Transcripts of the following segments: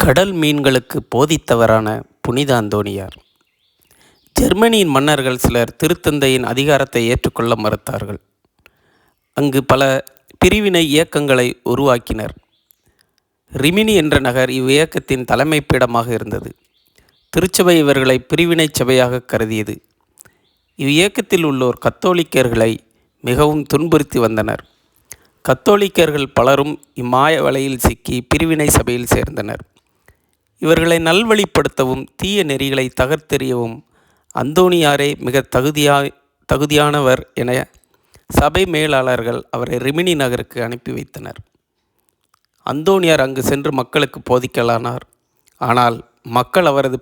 கடல் மீன்களுக்கு போதித்தவரான புனித அந்தோணியார். ஜெர்மனியின் மன்னர்கள் சிலர் திருத்தந்தையின் அதிகாரத்தை ஏற்றுக்கொள்ள மறுத்தார்கள். அங்கு பல பிரிவினை இயக்கங்களை உருவாக்கினர். ரிமினி என்ற நகர் இவ்வியக்கத்தின் தலைமை பீடமாக இருந்தது. திருச்சபை இவர்களை பிரிவினை சபையாக கருதியது. இவ்வியக்கத்தில் உள்ளோர் கத்தோலிக்கர்களை மிகவும் துன்புறுத்தி வந்தனர். கத்தோலிக்கர்கள் பலரும் இம்மாய வலையில் சிக்கி பிரிவினை சபையில் சேர்ந்தனர். இவர்களை நல்வழிப்படுத்தவும் தீய நெறிகளை தகர்த்தெறியவும் அந்தோணியாரே மிக தகுதியானவர் என சபை மேலாளர்கள் அவரை ரிமினி நகருக்கு அனுப்பி வைத்தனர். அந்தோணியார் அங்கு சென்று மக்களுக்கு போதிக்கலானார். ஆனால் மக்கள் அவரது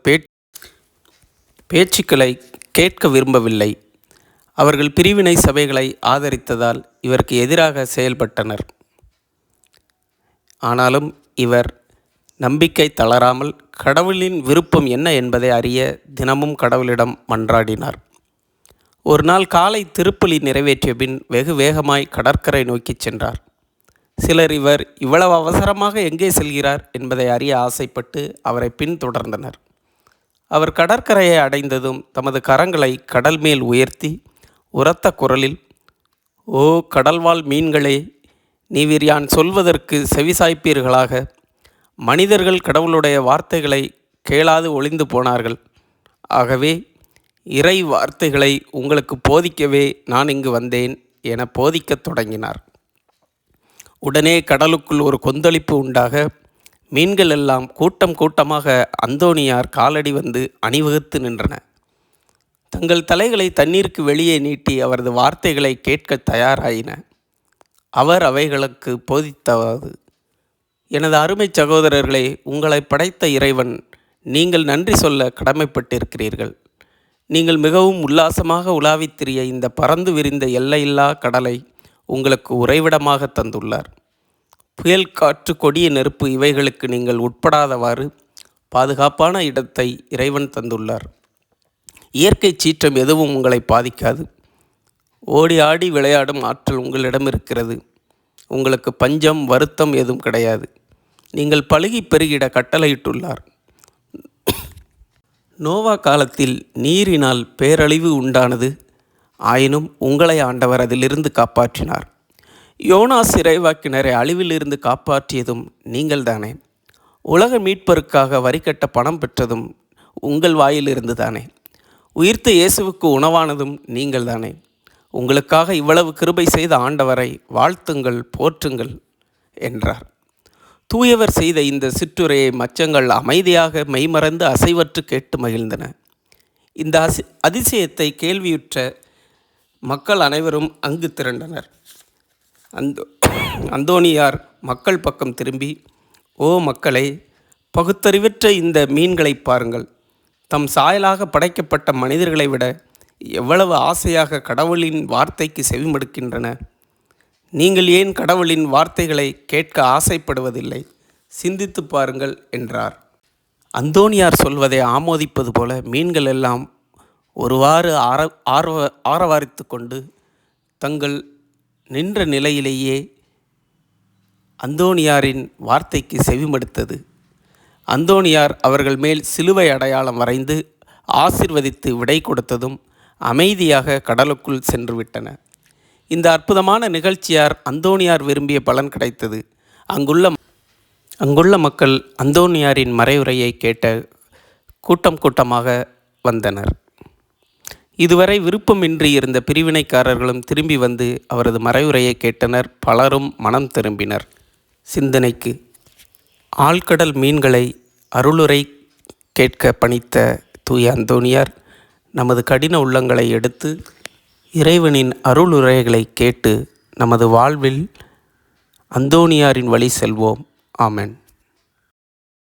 பேச்சுக்களை கேட்க விரும்பவில்லை. அவர்கள் பிரிவினை சபைகளை ஆதரித்ததால் இவருக்கு எதிராக செயல்பட்டனர். ஆனாலும் இவர் நம்பிக்கை தளராமல் கடவுளின் விருப்பம் என்ன என்பதை அறிய தினமும் கடவுளிடம் மன்றாடினார். ஒரு நாள் காலை திருப்பலி நிறைவேற்றிய பின் வெகு வேகமாய் கடற்கரை நோக்கி சென்றார். சிலர் இவர் இவ்வளவு அவசரமாக எங்கே செல்கிறார் என்பதை அறிய ஆசைப்பட்டு அவரை பின்தொடர்ந்தனர். அவர் கடற்கரையை அடைந்ததும் தமது கரங்களை கடல் மேல் உயர்த்தி உரத்த குரலில், "ஓ கடல்வாழ் மீன்களே, நீவிர் யான் சொல்வதற்கு செவிசாய்ப்பீர்களாக. மனிதர்கள் கடவுளுடைய வார்த்தைகளை கேளாது ஒளிந்து போனார்கள். ஆகவே இறை வார்த்தைகளை உங்களுக்கு போதிக்கவே நான் இங்கு வந்தேன்" என போதிக்கத் தொடங்கினார். உடனே கடலுக்குள் ஒரு கொந்தளிப்பு உண்டாக மீன்கள் எல்லாம் கூட்டம் கூட்டமாக அந்தோணியார் காலடி வந்து அணிவகுத்து நின்றன. தங்கள் தலைகளை தண்ணீருக்கு வெளியே நீட்டி அவரது வார்த்தைகளை கேட்க தயாராயின. அவர் அவைகளுக்கு போதித்தவது, "எனது அருமை சகோதரர்களே, உங்களை படைத்த இறைவன் நீங்கள் நன்றி சொல்ல கடமைப்பட்டிருக்கிறீர்கள். நீங்கள் மிகவும் உல்லாசமாக உலாவித் திரிய இந்த பறந்து விரிந்த எல்லையில்லா கடலை உங்களுக்கு உறைவிடமாக தந்துள்ளார். புயல், காற்று, கொடிய நெருப்பு இவைகளுக்கு நீங்கள் உட்படாதவாறு பாதுகாப்பான இடத்தை இறைவன் தந்துள்ளார். இயற்கை சீற்றம் எதுவும் உங்களை பாதிக்காது. ஓடி ஆடி விளையாடும் ஆற்றல் உங்களிடம் இருக்கிறது. உங்களுக்கு பஞ்சம், வருத்தம் எதுவும் கிடையாது. நீங்கள் பலுகி பெருகிட கட்டளையிட்டுள்ளார். நோவா காலத்தில் நீரினால் பேரழிவு உண்டானது. ஆயினும் உங்களை ஆண்டவர் அதிலிருந்து காப்பாற்றினார். யோனாஸ் இறைவாக்கினரை அழிவிலிருந்து காப்பாற்றியதும் நீங்கள்தானே. உலக மீட்பருக்காக வரி கட்ட பணம் பெற்றதும் உங்கள் வாயிலிருந்து தானே. உயிர்த்த இயேசுவுக்கு உணவானதும் நீங்கள்தானே. உங்களுக்காக இவ்வளவு கிருபை செய்த ஆண்டவரை வாழ்த்துங்கள், போற்றுங்கள்" என்றார். தூயவர் செய்த இந்த சிற்றுரையை மச்சங்கள் அமைதியாக மெய்மறந்து அசைவற்று கேட்டு மகிழ்ந்தன. இந்த அதிசயத்தை கேள்வியுற்ற மக்கள் அனைவரும் அங்கு திரண்டனர். அந்தோணியார் மக்கள் பக்கம் திரும்பி, "ஓ மக்களே, பகுத்தறிவற்ற இந்த மீன்களை பாருங்கள். தம் சாயலாக படைக்கப்பட்ட மனிதர்களை விட எவ்வளவு ஆசையாக கடவுளின் வார்த்தைக்கு செவிமடுக்கின்றன. நீங்கள் ஏன் கடவுளின் வார்த்தைகளை கேட்க ஆசைப்படுவதில்லை? சிந்தித்து பாருங்கள்" என்றார். அந்தோணியார் சொல்வதை ஆமோதிப்பது போல மீன்கள் எல்லாம் ஒருவாறு ஆரவாரித்து கொண்டு தங்கள் நின்ற நிலையிலேயே அந்தோணியாரின் வார்த்தைக்கு செவிமடுத்தது. அந்தோணியார் அவர்கள் மேல் சிலுவை அடையாளம் வரைந்து ஆசிர்வதித்து விடை கொடுத்ததும் அமைதியாக கடலுக்குள் சென்று விட்டன. இந்த அற்புதமான நிகழ்ச்சியார் அந்தோணியார் விரும்பிய பலன் கிடைத்தது. அங்குள்ள மக்கள் அந்தோணியாரின் மறைவுரையை கேட்ட கூட்டம் கூட்டமாக வந்தனர். இதுவரை விருப்பமின்றி இருந்த பிரிவினைக்காரர்களும் திரும்பி வந்து அவரது மறைவுரையை கேட்டனர். பலரும் மனம் திரும்பினர். சிந்தனைக்கு: ஆழ்கடல் மீன்களை அருளுரை கேட்க பணித்த தூய அந்தோணியார் நமது கடின உள்ளங்களை எடுத்து இறைவனின் அருளுரைகளை கேட்டு நமது வாழ்வில் அந்தோணியாரின் வழி செல்வோம். ஆமென்.